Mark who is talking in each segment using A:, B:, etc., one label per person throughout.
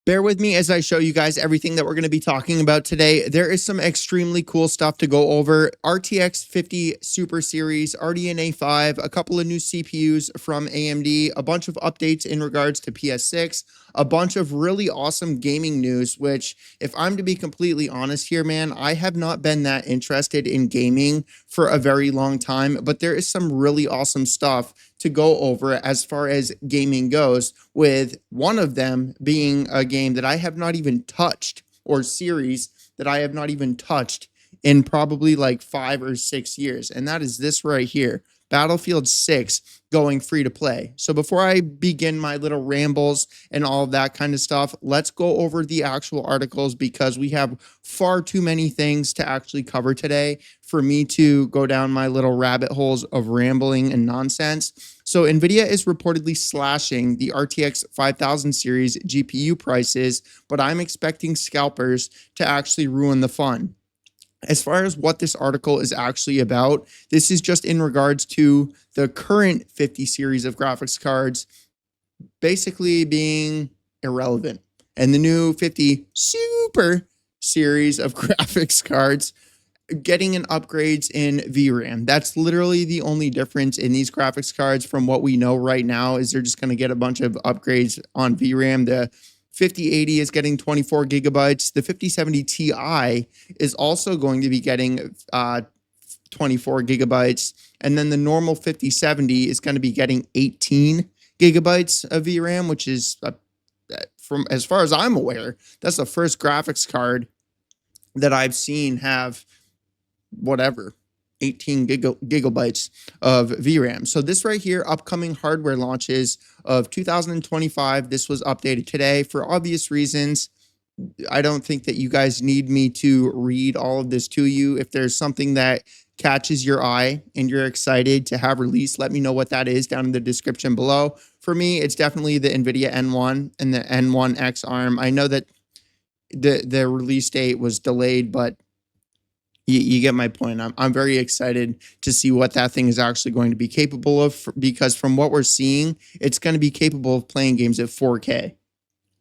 A: Bear with me as I show you guys everything that we're going to be talking about today. There is some extremely cool stuff to go over. RTX 50 Super Series, RDNA 5, a couple of new CPUs from AMD, a bunch of updates in regards to PS6, a bunch of really awesome gaming news, which, if I'm to be completely honest here, man, I have not been that interested in gaming for a very long time, but there is some really awesome stuff to go over as far as gaming goes, with one of them being a game that I have not even touched, or series that I have not even touched in probably like 5 or 6 years. And that is this right here, Battlefield 6 going free to play. So before I begin my little rambles and all of that kind of stuff, let's go over the actual articles, because we have far too many things to actually cover today for me to go down my little rabbit holes of rambling and nonsense. So NVIDIA is reportedly slashing the RTX 5000 series GPU prices, but I'm expecting scalpers to actually ruin the fun. As far as what this article is actually about, this is just in regards to the current 50 series of graphics cards basically being irrelevant, and the new 50 Super series of graphics cards getting an upgrades in VRAM. That's literally the only difference in these graphics cards from what we know right now, is they're just going to get a bunch of upgrades on VRAM. The 5080 is getting 24 gigabytes. The 5070 Ti is also going to be getting 24 gigabytes. And then the normal 5070 is going to be getting 18 gigabytes of VRAM, which is, from as far as I'm aware, that's the first graphics card that I've seen have whatever 18 gigabytes of VRAM. So this right here, upcoming hardware launches of 2025. This was updated today for obvious reasons. I don't think that you guys need me to read all of this to you. If there's something that catches your eye and you're excited to have released, let me know what that is down in the description below. For me, it's definitely the NVIDIA N1 and the N1X ARM. I know that the release date was delayed, but you get my point. I'm very excited to see what that thing is actually going to be capable of, because from what we're seeing, it's going to be capable of playing games at 4K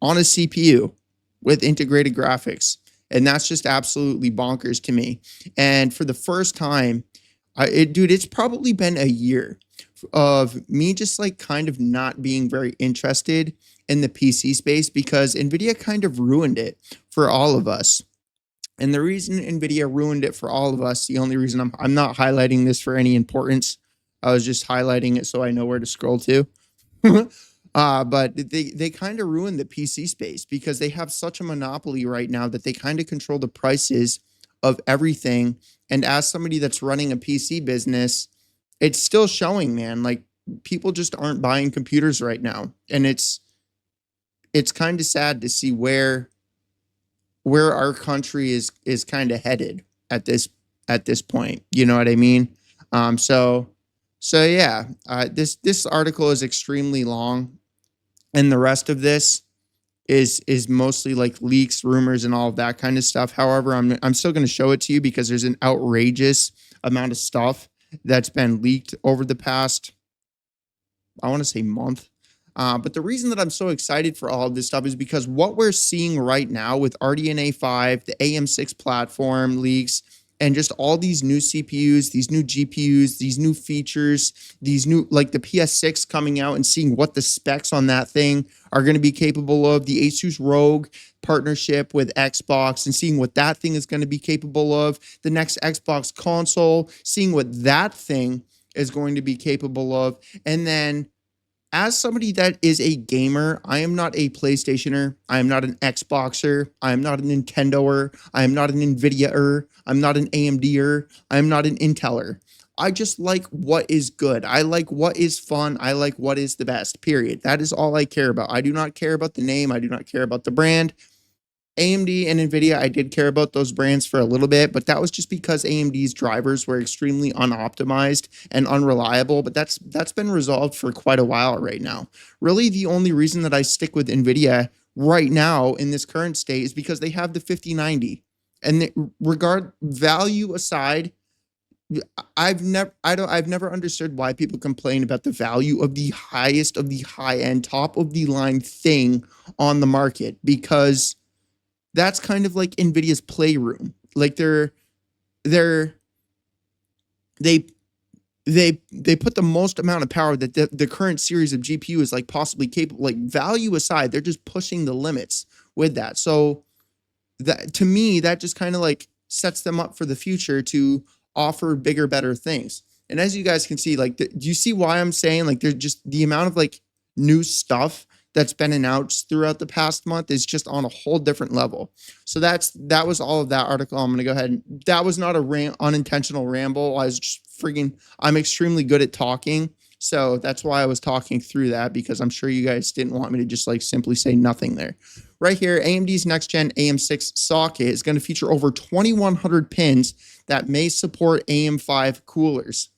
A: on a CPU with integrated graphics. And that's just absolutely bonkers to me. And for the first time, dude, it's probably been a year of me just like kind of not being very interested in the PC space, because NVIDIA kind of ruined it for all of us. And the reason NVIDIA ruined it for all of us, the only reason I'm not highlighting this for any importance, I was just highlighting it so I know where to scroll to. But they kind of ruined the PC space, because they have such a monopoly right now that they kind of control the prices of everything. And as somebody that's running a PC business, it's still showing, man. Like, people just aren't buying computers right now. And it's kind of sad to see where our country is kind of headed at this point. You know what I mean? So yeah, this article is extremely long, and the rest of this is mostly like leaks, rumors, and all of that kind of stuff. However, I'm still going to show it to you, because there's an outrageous amount of stuff that's been leaked over the past, I want to say, month. But the reason that I'm so excited for all of this stuff is because what we're seeing right now with RDNA 5, the AM6 platform leaks, and just all these new CPUs, these new GPUs, these new features, these new, like the PS6 coming out, and seeing what the specs on that thing are going to be capable of, the Asus ROG partnership with Xbox, and seeing what that thing is going to be capable of, the next Xbox console, seeing what that thing is going to be capable of. And then, as somebody that is a gamer, I am not a PlayStationer. I am not an Xboxer. I am not a Nintendoer. I am not an NVIDIA-er. I'm not an AMD-er. I am not an Inteller. I just like what is good. I like what is fun. I like what is the best, period. That is all I care about. I do not care about the name. I do not care about the brand. AMD and NVIDIA, I did care about those brands for a little bit, but that was just because AMD's drivers were extremely unoptimized and unreliable, but that's been resolved for quite a while right now. Really, the only reason that I stick with NVIDIA right now in this current state is because they have the 5090. And regard value aside, I've never understood why people complain about the value of the highest of the high end, top of the line thing on the market, because that's kind of like NVIDIA's playroom. Like they're they they put the most amount of power that the current series of GPU is like possibly capable. Like, value aside, they're just pushing the limits with that. So that, to me, that just kind of like sets them up for the future to offer bigger, better things. And as you guys can see, like, do you see why I'm saying, like, there's just the amount of like new stuff that's been announced throughout the past month is just on a whole different level. So that was all of that article. I'm gonna go ahead, and that was not a unintentional ramble. I was just I'm extremely good at talking. So that's why I was talking through that, because I'm sure you guys didn't want me to just like simply say nothing there. Right here, AMD's next gen AM6 socket is going to feature over 2,100 pins that may support AM5 coolers,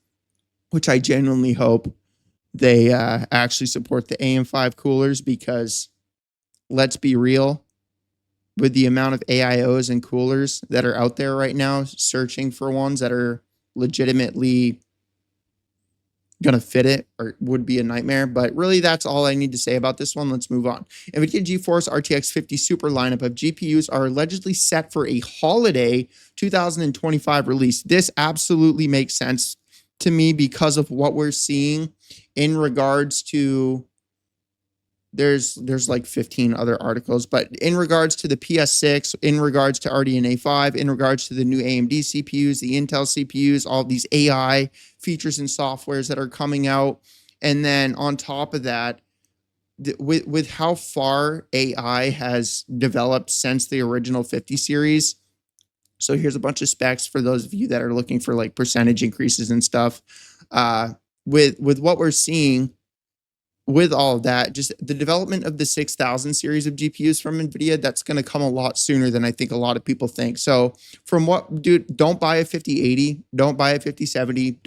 A: which I genuinely hope they actually support the AM5 coolers, because let's be real, with the amount of AIOs and coolers that are out there right now, searching for ones that are legitimately gonna fit it or would be a nightmare. But really, that's all I need to say about this one. Let's move on. NVIDIA GeForce RTX 50 Super lineup of GPUs are allegedly set for a holiday 2025 release. This absolutely makes sense to me because of what we're seeing in regards to, there's like 15 other articles, but in regards to the PS6, in regards to RDNA 5, in regards to the new AMD CPUs, the Intel CPUs, all these AI features and softwares that are coming out. And then on top of that, with how far AI has developed since the original 50 series. So here's a bunch of specs for those of you that are looking for like percentage increases and stuff. With what we're seeing, with all of that, just the development of the 6000 series of GPUs from NVIDIA, that's going to come a lot sooner than I think a lot of people think. So from what, dude, don't buy a 5080, don't buy a 5070,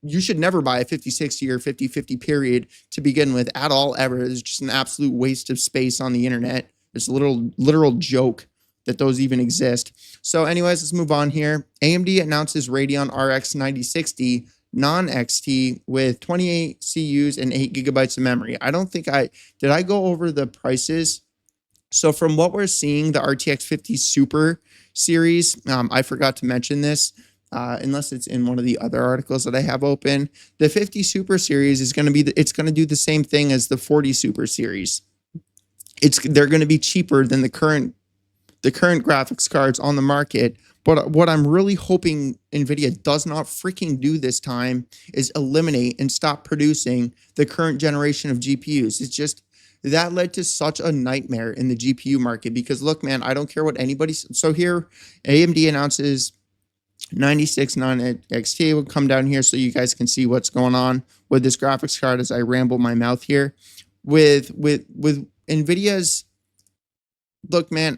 A: you should never buy a 5060 or 5050 period to begin with at all, ever. It's just an absolute waste of space on the internet. It's a literal joke that those even exist. So anyways, let's move on here. AMD announces Radeon RX 9060 non-XT with 28 CUs and 8 gigabytes of memory. I don't think did I go over the prices? So from what we're seeing, the RTX 50 Super series, I forgot to mention this, unless it's in one of the other articles that I have open. The 50 Super series is going to be, it's going to do the same thing as the 40 Super series. They're going to be cheaper than the current graphics cards on the market. But what I'm really hoping NVIDIA does not freaking do this time is eliminate and stop producing the current generation of GPUs. It's just, that led to such a nightmare in the GPU market, because look, man, I don't care what anybody. So here, AMD announces 96 non-XT. We'll come down here so you guys can see what's going on with this graphics card as I ramble my mouth here. With NVIDIA's, look, man,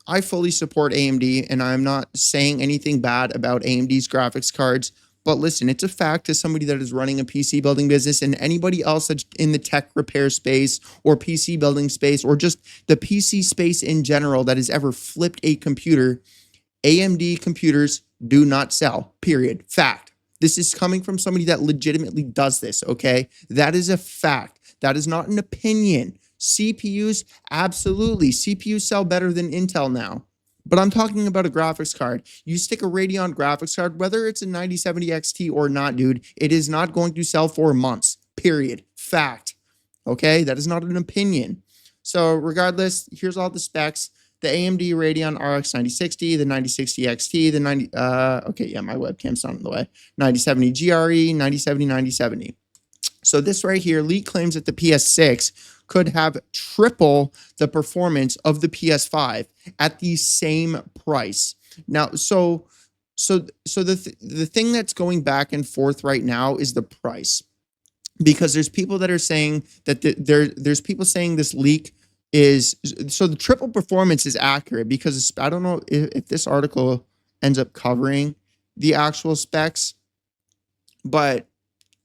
A: I fully support AMD, and I'm not saying anything bad about AMD's graphics cards. But listen, it's a fact, as somebody that is running a PC building business, and anybody else that's in the tech repair space or PC building space or just the PC space in general that has ever flipped a computer, AMD computers do not sell, period. Fact. This is coming from somebody that legitimately does this, okay? That is a fact. That is not an opinion. CPUs, absolutely. CPUs sell better than Intel now. But I'm talking about a graphics card. You stick a Radeon graphics card, whether it's a 9070 XT or not, dude, it is not going to sell for months, period. Fact. Okay? That is not an opinion. So regardless, here's all the specs. The AMD Radeon RX 9060, the 9060 XT, the 90, okay, yeah, my webcam's not in the way. 9070 GRE, 9070, 9070. So this right here, leak claims that the PS6 could have triple the performance of the PS5 at the same price. Now, so the thing that's going back and forth right now is the price, because there's people that are saying that there's people saying this leak is, so the triple performance is accurate, because I don't know if this article ends up covering the actual specs, but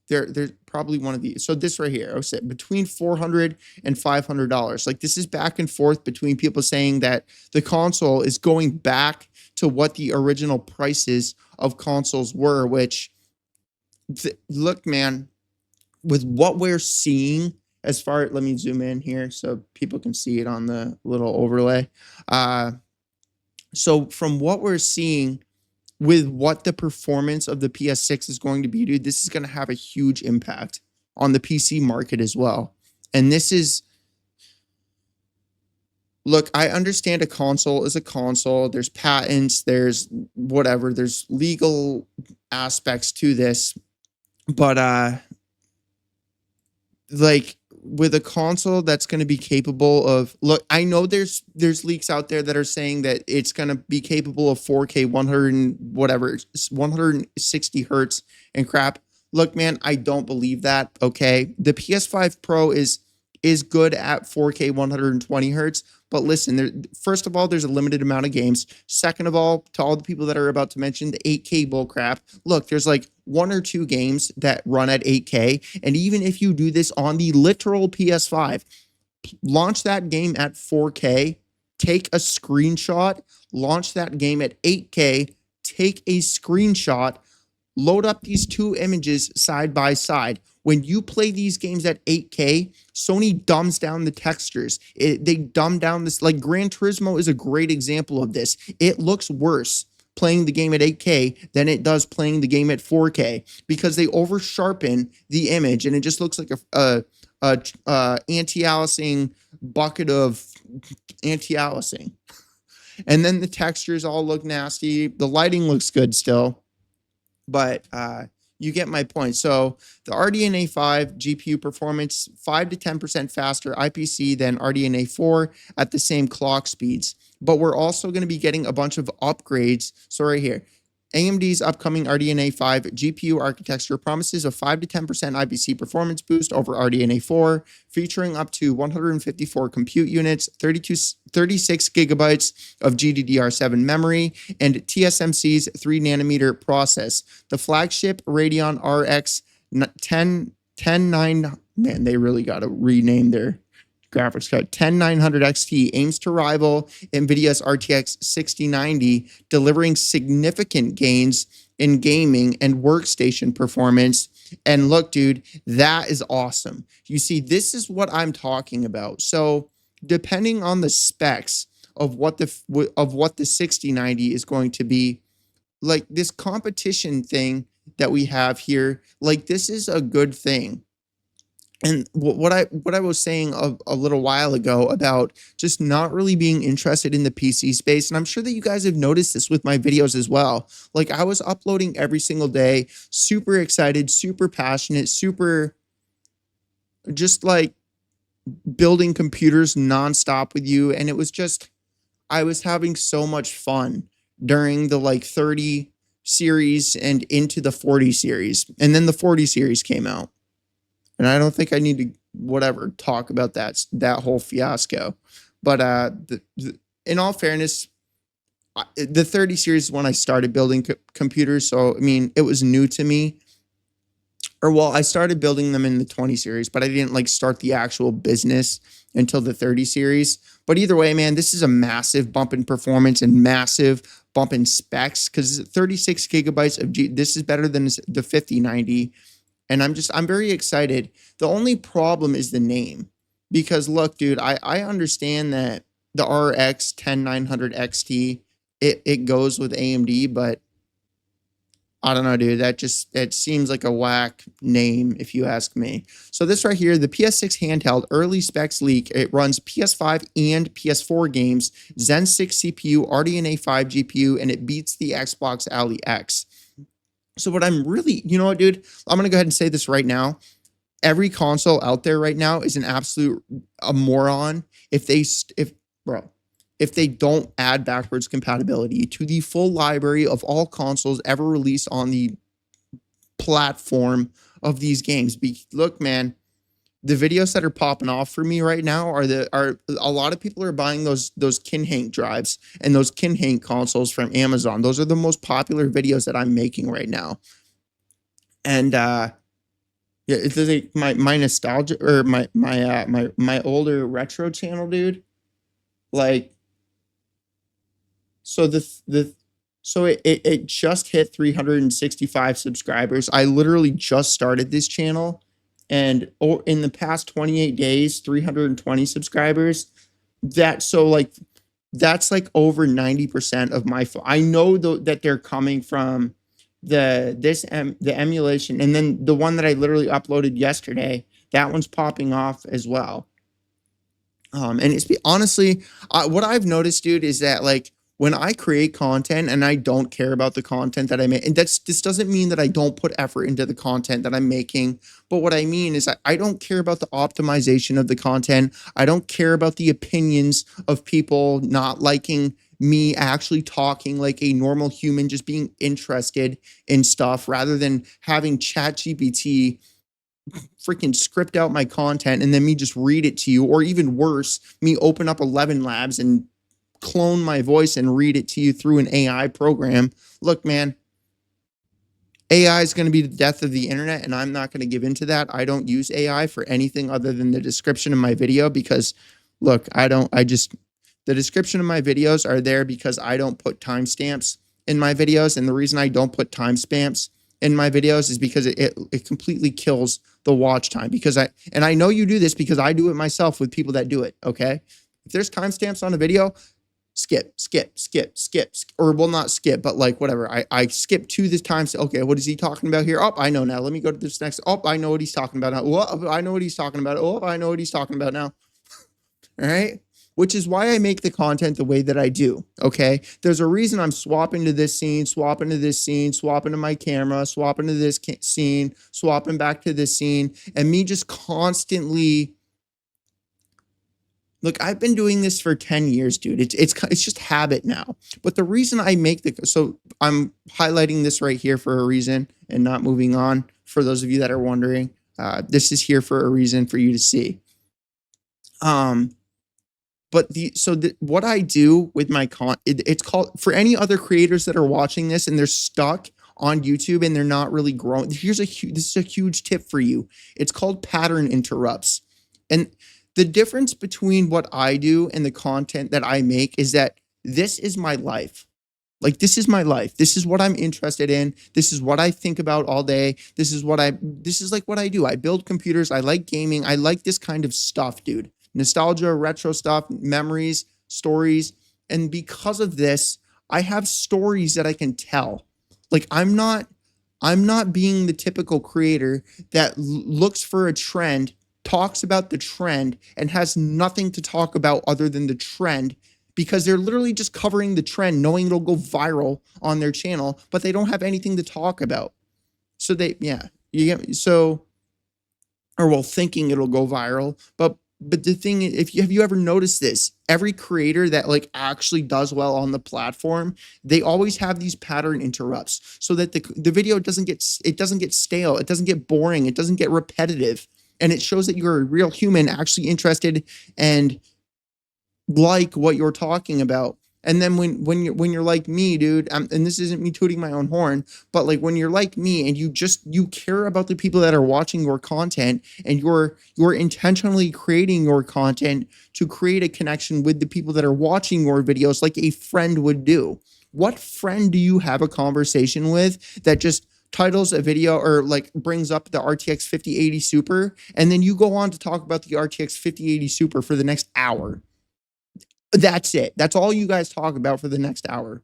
A: there's probably one of these. So this right here, I would say between $400 and $500. Like, this is back and forth between people saying that the console is going back to what the original prices of consoles were, which look, man, with what we're seeing as far, let me zoom in here so people can see it on the little overlay. So from what we're seeing with what the performance of the PS6 is going to be, dude, this is going to have a huge impact on the PC market as well. And this is, look, I understand a console is a console. There's patents, there's whatever, there's legal aspects to this. But like with a console that's going to be capable of, look, I know there's leaks out there that are saying that it's going to be capable of 4K 100 and whatever 160 hertz and crap. Look, man, I don't believe that. Okay, the PS5 Pro is good at 4K 120 hertz. But listen, first of all, there's a limited amount of games. Second of all, to all the people that are about to mention the 8K bullcrap, look, there's like 1 or 2 games that run at 8K. And even if you do this on the literal PS5, launch that game at 4K, take a screenshot, launch that game at 8K, take a screenshot, load up these 2 images side by side. When you play these games at 8K, Sony dumbs down the textures. They dumb down this. Like Gran Turismo is a great example of this. It looks worse playing the game at 8K than it does playing the game at 4K because they over sharpen the image and it just looks like a anti-aliasing bucket of anti-aliasing. And then the textures all look nasty. The lighting looks good still, but you get my point. So the RDNA 5 GPU performance, 5 to 10% faster IPC than RDNA 4 at the same clock speeds. But we're also going to be getting a bunch of upgrades. So right here, AMD's upcoming RDNA 5 GPU architecture promises a 5 to 10% IPC performance boost over RDNA 4, featuring up to 154 compute units, 36 gigabytes of GDDR7 memory, and TSMC's 3nm process. The flagship Radeon RX 109, man, they really got to rename their graphics card. 10900 XT aims to rival NVIDIA's RTX 6090, delivering significant gains in gaming and workstation performance. And look, dude, that is awesome. You see, this is what I'm talking about. So depending on the specs of what the 6090 is going to be, like this competition thing that we have here, like this is a good thing. And what I was saying a little while ago about just not really being interested in the PC space, and I'm sure that you guys have noticed this with my videos as well. Like I was uploading every single day, super excited, super passionate, super just like building computers nonstop with you. And it was just, I was having so much fun during the like 30 series and into the 40 series. And then the 40 series came out. And I don't think I need to talk about that whole fiasco. But in all fairness, the 30 series is when I started building computers. So, I mean, it was new to me. Or, well, I started building them in the 20 series, but I didn't like start the actual business until the 30 series. But either way, man, this is a massive bump in performance and massive bump in specs because 36 gigabytes of this is better than the 5090. And I'm very excited. The only problem is the name. Because look, dude, I understand that the RX 10900 XT, it goes with AMD, but I don't know, dude. It seems like a whack name, if you ask me. So this right here, the PS6 Handheld early specs leak, it runs PS5 and PS4 games, Zen 6 CPU, RDNA 5 GPU, and it beats the Xbox Ally X. So what I'm really, you know what, dude? I'm going to go ahead and say this right now. Every console out there right now is an absolute moron if they don't add backwards compatibility to the full library of all consoles ever released on the platform of these games. Look, man, the videos that are popping off for me right now are a lot of people are buying those Kinhank drives and those Kinhank consoles from Amazon. Those are the most popular videos that I'm making right now. And yeah, it's like my nostalgia or my older retro channel, dude. Like, so the So it just hit 365 subscribers. I literally just started this channel, and in the past 28 days, 320 subscribers. Like that's like over 90% of my I know that they're coming from the emulation, and then the one that I literally uploaded yesterday, that one's popping off as well. And honestly, what I've noticed, dude, is that like when I create content and I don't care about the content that I make, and this doesn't mean that I don't put effort into the content that I'm making, but what I mean is I don't care about the optimization of the content. I don't care about the opinions of people not liking me actually talking like a normal human, just being interested in stuff rather than having ChatGPT freaking script out my content and then me just read it to you, or even worse, me open up 11 Labs and clone my voice and read it to you through an AI program. Look, man, AI is going to be the death of the internet, and I'm not going to give into that. I don't use AI for anything other than the description of my video because, look, the description of my videos are there because I don't put timestamps in my videos. And the reason I don't put timestamps in my videos is because it completely kills the watch time. And I know you do this because I do it myself with people that do it. Okay. If there's timestamps on a video, skip, or well, not skip, but like whatever. I skip to this time. Okay, what is he talking about here? Oh, I know now. Let me go to this next. Oh, I know what he's talking about now. Oh, I know what he's talking about. Oh, I know what he's talking about now. All right. Which is why I make the content the way that I do. Okay. There's a reason I'm swapping to this scene, swapping to this scene, swapping to my camera, swapping to this scene, swapping back to this scene, and me just constantly. Look, I've been doing this for 10 years, dude. It's just habit now. But the reason I make so I'm highlighting this right here for a reason and not moving on. For those of you that are wondering, this is here for a reason for you to see. But what I do with my it's called, for any other creators that are watching this and they're stuck on YouTube and they're not really growing. This is a huge tip for you. It's called pattern interrupts. And the difference between what I do and the content that I make is that this is my life. Like, this is my life. This is what I'm interested in. This is what I think about all day. This is like what I do. I build computers. I like gaming. I like this kind of stuff, dude. Nostalgia, retro stuff, memories, stories. And because of this, I have stories that I can tell. Like, I'm not being the typical creator that looks for a trend, talks about the trend, and has nothing to talk about other than the trend, because they're literally just covering the trend, knowing it'll go viral on their channel, but they don't have anything to talk about. So you get me? Thinking it'll go viral. But the thing is, have you ever noticed this? Every creator that like actually does well on the platform, they always have these pattern interrupts so that the video doesn't get stale, it doesn't get boring, it doesn't get repetitive. And it shows that you're a real human actually interested and like what you're talking about. And then when you're like me, dude, and this isn't me tooting my own horn, but like when you're like me and you care about the people that are watching your content, and you're intentionally creating your content to create a connection with the people that are watching your videos like a friend would do. What friend do you have a conversation with that just titles a video or like brings up the RTX 5080 Super, and then you go on to talk about the RTX 5080 Super for the next hour? That's it. That's all you guys talk about for the next hour.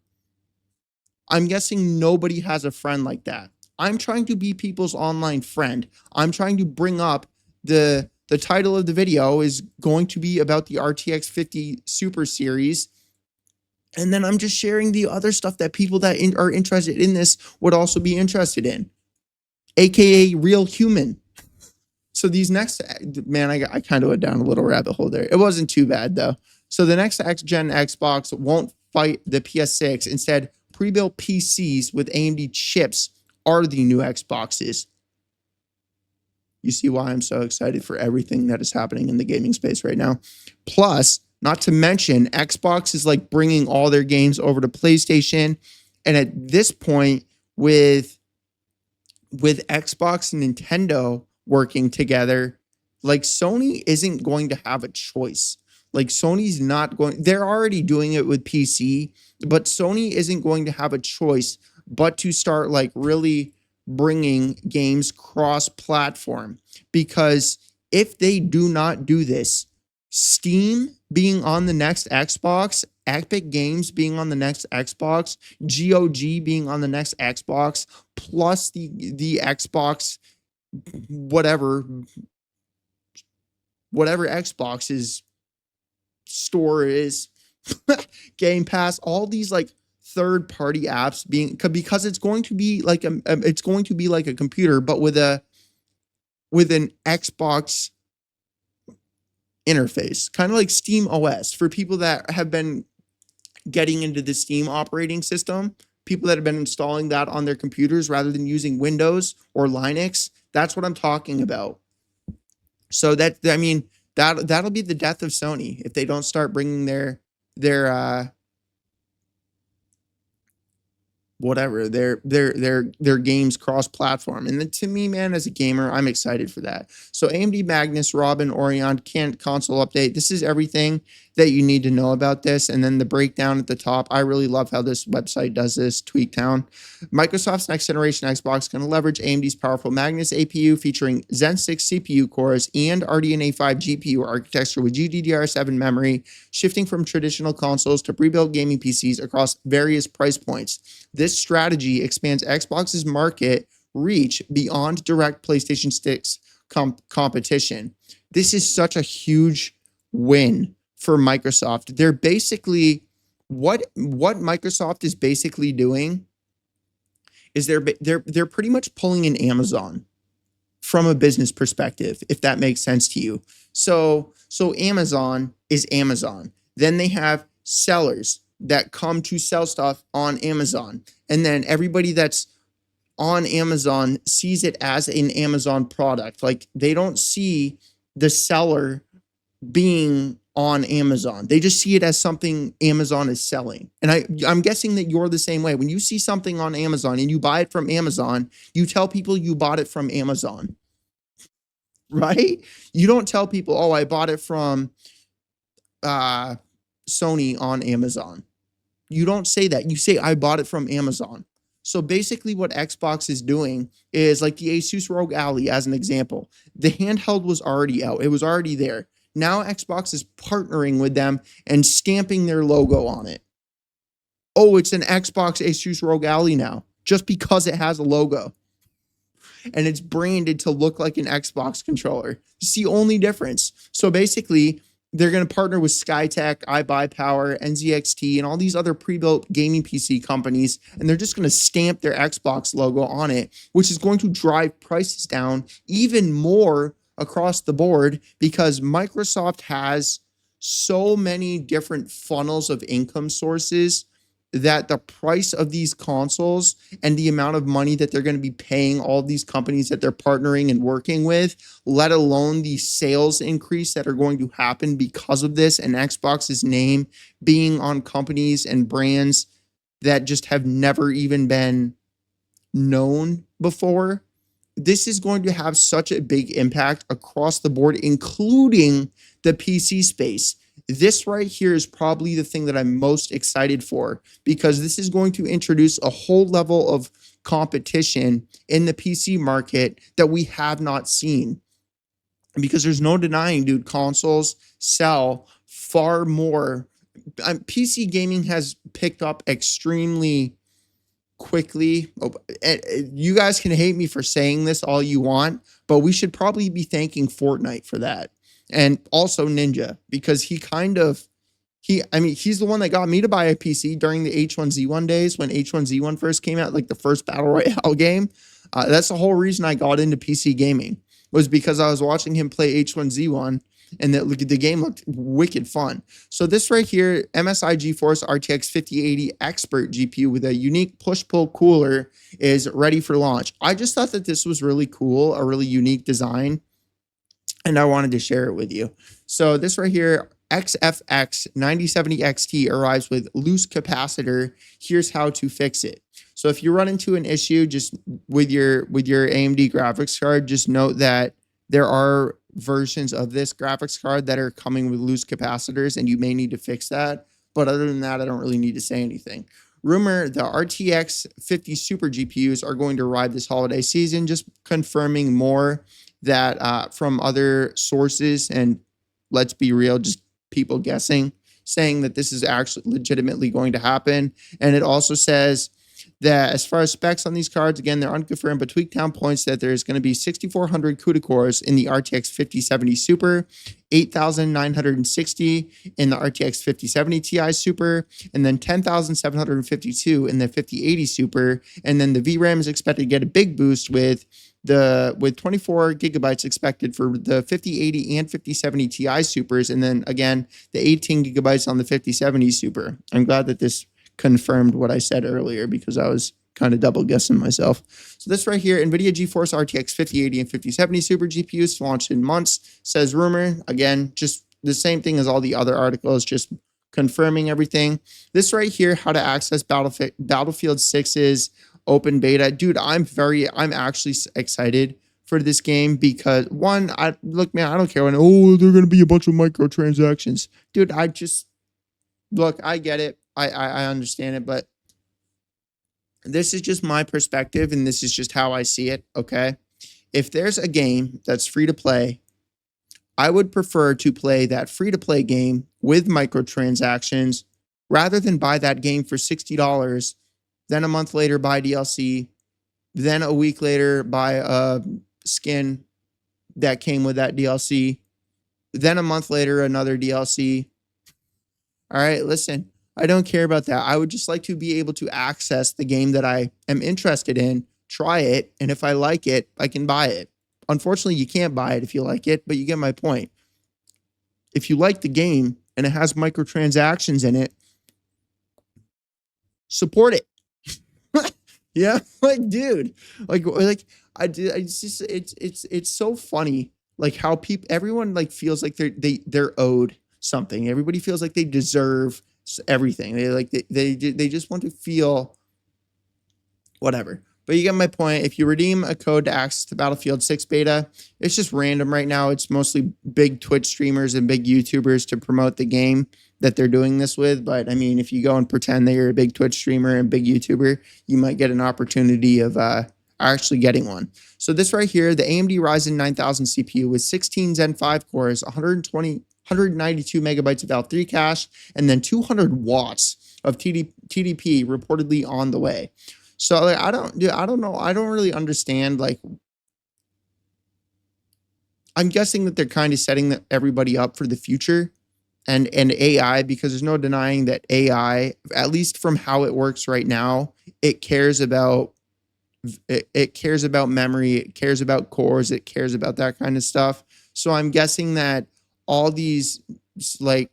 A: I'm guessing nobody has a friend like that. I'm trying to be people's online friend. I'm trying to bring up the title of the video is going to be about the RTX 50 Super series. And then I'm just sharing the other stuff that people that are interested in this would also be interested in, AKA real human. So these next, man, I kind of went down a little rabbit hole there. It wasn't too bad though. So the next gen Xbox won't fight the PS6. Instead, pre-built PCs with AMD chips are the new Xboxes. You see why I'm so excited for everything that is happening in the gaming space right now. Plus, not to mention, Xbox is like bringing all their games over to PlayStation. And at this point, with Xbox and Nintendo working together, like Sony isn't going to have a choice. Like Sony's not going, they're already doing it with PC, but Sony isn't going to have a choice but to start like really bringing games cross platform, because if they do not do this, Steam being on the next Xbox, Epic Games being on the next Xbox, GOG being on the next Xbox, plus the Xbox whatever Xbox's store is, Game Pass, all these like third party apps being, because it's going to be like it's going to be like a computer but with an Xbox interface, kind of like Steam OS for people that have been getting into the Steam operating system, people that have been installing that on their computers rather than using Windows or Linux. That's what I'm talking about. So that'll be the death of Sony if they don't start bringing their games cross platform. And then to me, man, as a gamer, I'm excited for that. So AMD Magnus, Robin, Orion, console update. This is everything that you need to know about this. And then the breakdown at the top. I really love how this website does this. Tweaktown. Microsoft's next generation Xbox is going to leverage AMD's powerful Magnus APU featuring Zen 6 CPU cores and RDNA 5 GPU architecture with GDDR7 memory, shifting from traditional consoles to pre-built gaming PCs across various price points. This strategy expands Xbox's market reach beyond direct PlayStation 6 competition. This is such a huge win for Microsoft. They're basically, what Microsoft is basically doing is they're pretty much pulling in Amazon from a business perspective, if that makes sense to you. So Amazon is Amazon. Then they have sellers that come to sell stuff on Amazon. And then everybody that's on Amazon sees it as an Amazon product. Like they don't see the seller being on Amazon. They just see it as something Amazon is selling. And I'm guessing that you're the same way. When you see something on Amazon and you buy it from Amazon, you tell people you bought it from Amazon, right? You don't tell people, oh, I bought it from Sony on Amazon. You don't say that. You say, I bought it from Amazon. So basically what Xbox is doing is like the Asus ROG Ally as an example. The handheld was already out. It was already there. Now Xbox is partnering with them and stamping their logo on it. Oh, it's an Xbox Asus ROG Ally now, just because it has a logo. And it's branded to look like an Xbox controller. It's the only difference. So basically, they're going to partner with Skytech, iBuyPower, NZXT, and all these other pre-built gaming PC companies, and they're just going to stamp their Xbox logo on it, which is going to drive prices down even more across the board, because Microsoft has so many different funnels of income sources that the price of these consoles and the amount of money that they're going to be paying all these companies that they're partnering and working with, let alone the sales increase that are going to happen because of this, and Xbox's name being on companies and brands that just have never even been known before. This is going to have such a big impact across the board, including the PC space. This right here is probably the thing that I'm most excited for, because this is going to introduce a whole level of competition in the PC market that we have not seen. Because there's no denying, dude, consoles sell far more. PC gaming has picked up extremely quickly. You guys can hate me for saying this all you want, but we should probably be thanking Fortnite for that. And also Ninja, because he's the one that got me to buy a PC during the H1Z1 days when H1Z1 first came out, like the first Battle Royale game. That's the whole reason I got into PC gaming, was because I was watching him play H1Z1 and the game looked wicked fun. So this right here, MSI GeForce RTX 5080 Expert GPU with a unique push-pull cooler is ready for launch. I just thought that this was really cool, a really unique design, and I wanted to share it with you. So this right here, XFX 9070 XT arrives with loose capacitor. Here's how to fix it. So if you run into an issue just with your AMD graphics card, just note that there are versions of this graphics card that are coming with loose capacitors, and you may need to fix that. But other than that, I don't really need to say anything. Rumor, the RTX 50 Super GPUs are going to arrive this holiday season, just confirming more that from other sources, and let's be real, just people guessing, saying that this is actually legitimately going to happen. And it also says that as far as specs on these cards, again, they're unconfirmed, but Tweaktown points that there's going to be 6,400 CUDA cores in the RTX 5070 Super, 8,960 in the RTX 5070 Ti Super, and then 10,752 in the 5080 Super. And then the VRAM is expected to get a big boost with 24 gigabytes expected for the 5080 and 5070 Ti Supers, and then again the 18 gigabytes on the 5070 Super. I'm glad that this confirmed what I said earlier because I was kind of double guessing myself. So this right here, NVIDIA GeForce RTX 5080 and 5070 Super GPUs launched in months, says rumor. Again, just the same thing as all the other articles, just confirming everything. This right here, how to access Battlefield 6's open beta. Dude, I'm actually excited for this game because one, look, man, I don't care when, oh, they're going to be a bunch of microtransactions. Dude, look, I get it. I understand it, but this is just my perspective and this is just how I see it, okay? If there's a game that's free to play, I would prefer to play that free to play game with microtransactions rather than buy that game for $60, then a month later buy DLC, then a week later buy a skin that came with that DLC, then a month later another DLC. All right, listen, I don't care about that. I would just like to be able to access the game that I am interested in, try it, and if I like it, I can buy it. Unfortunately, you can't buy it if you like it, but you get my point. If you like the game and it has microtransactions in it, support it. Yeah, like, dude, it's so funny, like how everyone like feels like they're owed something. Everybody feels like they deserve everything. They just want to feel whatever. But you get my point. If you redeem a code to access the Battlefield 6 beta, it's just random right now. It's mostly big Twitch streamers and big YouTubers to promote the game that they're doing this with. But I mean, if you go and pretend that you're a big Twitch streamer and big YouTuber, you might get an opportunity of actually getting one. So this right here, the AMD Ryzen 9000 CPU with 16 Zen 5 cores, 192 megabytes of L3 cache, and then 200 watts of TDP reportedly on the way. So like, I don't know. I don't really understand. Like, I'm guessing that they're kind of setting everybody up for the future and AI, because there's no denying that AI, at least from how it works right now, it cares about memory, it cares about cores, it cares about that kind of stuff. So I'm guessing that all these, like,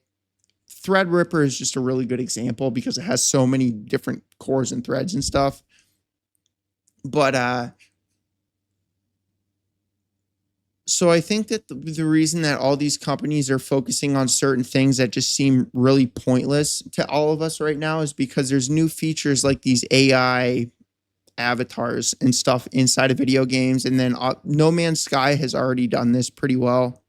A: Threadripper is just a really good example because it has so many different cores and threads and stuff. But so I think that the reason that all these companies are focusing on certain things that just seem really pointless to all of us right now is because there's new features like these AI avatars and stuff inside of video games. And then No Man's Sky has already done this pretty well.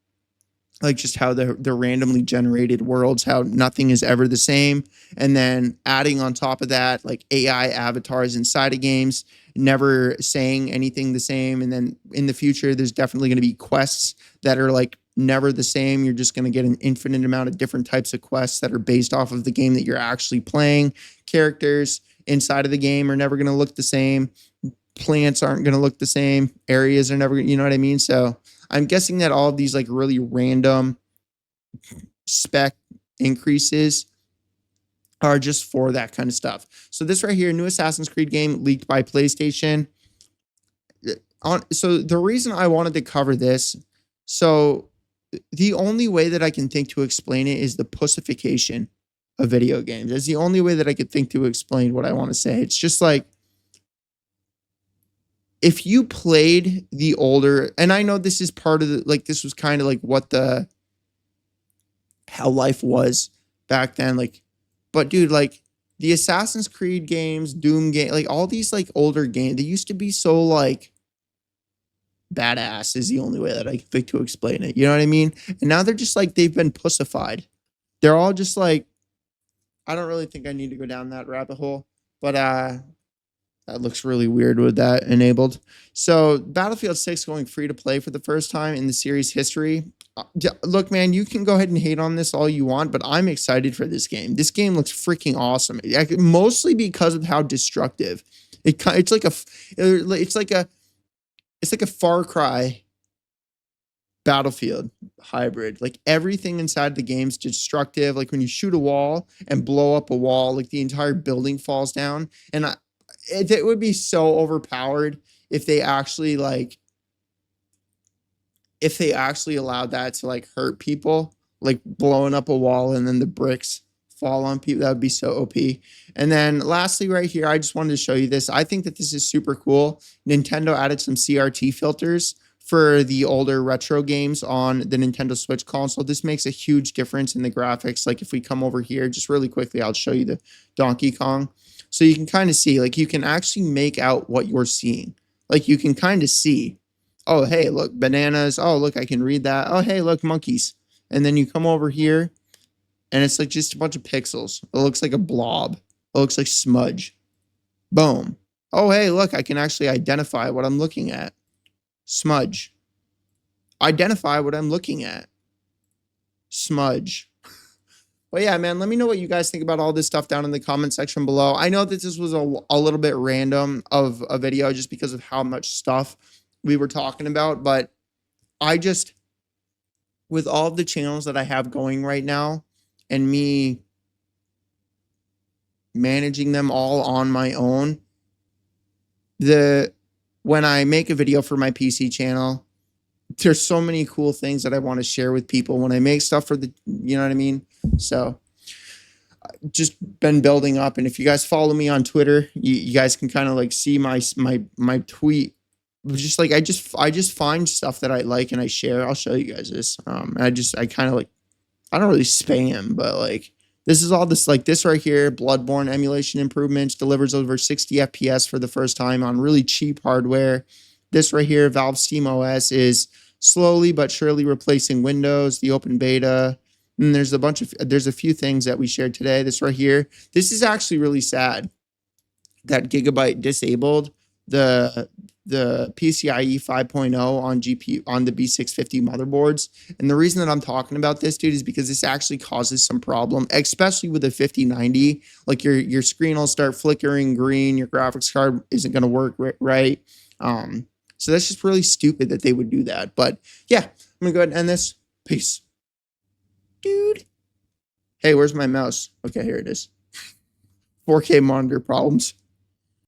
A: Like just how the randomly generated worlds, how nothing is ever the same. And then adding on top of that, like AI avatars inside of games, never saying anything the same. And then in the future, there's definitely going to be quests that are like never the same. You're just going to get an infinite amount of different types of quests that are based off of the game that you're actually playing. Characters inside of the game are never going to look the same. Plants aren't going to look the same. Areas are never, you know what I mean? So I'm guessing that all of these like really random spec increases are just for that kind of stuff. So this right here, new Assassin's Creed game leaked by PlayStation. So the reason I wanted to cover this, so the only way that I can think to explain it is the pussification of video games. That's the only way that I could think to explain what I want to say. It's just like, if you played the older, and I know this is part of the, like, this was kind of like how life was back then. Like, but dude, like the Assassin's Creed games, Doom game, like all these like older games, they used to be so like badass is the only way that I can think to explain it. You know what I mean? And now they're just like, they've been pussified. They're all just like, I don't really think I need to go down that rabbit hole, but that looks really weird with that enabled. So Battlefield 6 going free to play for the first time in the series history. Look, man, you can go ahead and hate on this all you want, but I'm excited for this game. This game looks freaking awesome. Mostly because of how destructive. It's like a Far Cry Battlefield hybrid. Like everything inside the game's destructive. Like when you shoot a wall and blow up a wall, like the entire building falls down. And it would be so overpowered if they actually allowed that to like hurt people, like blowing up a wall and then the bricks fall on people. That would be so OP. And then lastly, right here, I just wanted to show you this. I think that this is super cool. Nintendo added some CRT filters for the older retro games on the Nintendo Switch console. This makes a huge difference in the graphics. Like if we come over here, just really quickly, I'll show you the Donkey Kong. So you can kind of see, like you can actually make out what you're seeing. Like you can kind of see, oh, hey, look, bananas. Oh, look, I can read that. Oh, hey, look, monkeys. And then you come over here and it's like just a bunch of pixels. It looks like a blob. It looks like smudge. Boom. Oh, hey, look, I can actually identify what I'm looking at. Smudge. Identify what I'm looking at. Smudge. Well, yeah, man, let me know what you guys think about all this stuff down in the comment section below. I know that this was a little bit random of a video just because of how much stuff we were talking about, but I just, with all of the channels that I have going right now and me managing them all on my own, when I make a video for my PC channel, there's so many cool things that I want to share with people when I make stuff for the, you know what I mean? So just been building up. And if you guys follow me on Twitter, you guys can kind of like see my tweet. Just like, I just find stuff that I like and I share. I'll show you guys this. I kind of like, I don't really spam, but like, this is all this, like this right here, Bloodborne emulation improvements, delivers over 60 FPS for the first time on really cheap hardware. This right here, Valve Steam OS, is slowly but surely replacing Windows, the open beta. And there's a few things that we shared today. This right here, this is actually really sad that Gigabyte disabled the PCIe 5.0 on GPU on the B650 motherboards. And the reason that I'm talking about this, dude, is because this actually causes some problem, especially with the 5090. Like your screen will start flickering green, your graphics card isn't going to work right. So that's just really stupid that they would do that. But yeah, I'm gonna go ahead and end this. Peace, dude. Hey, where's my mouse? Okay, here it is. 4K monitor problems.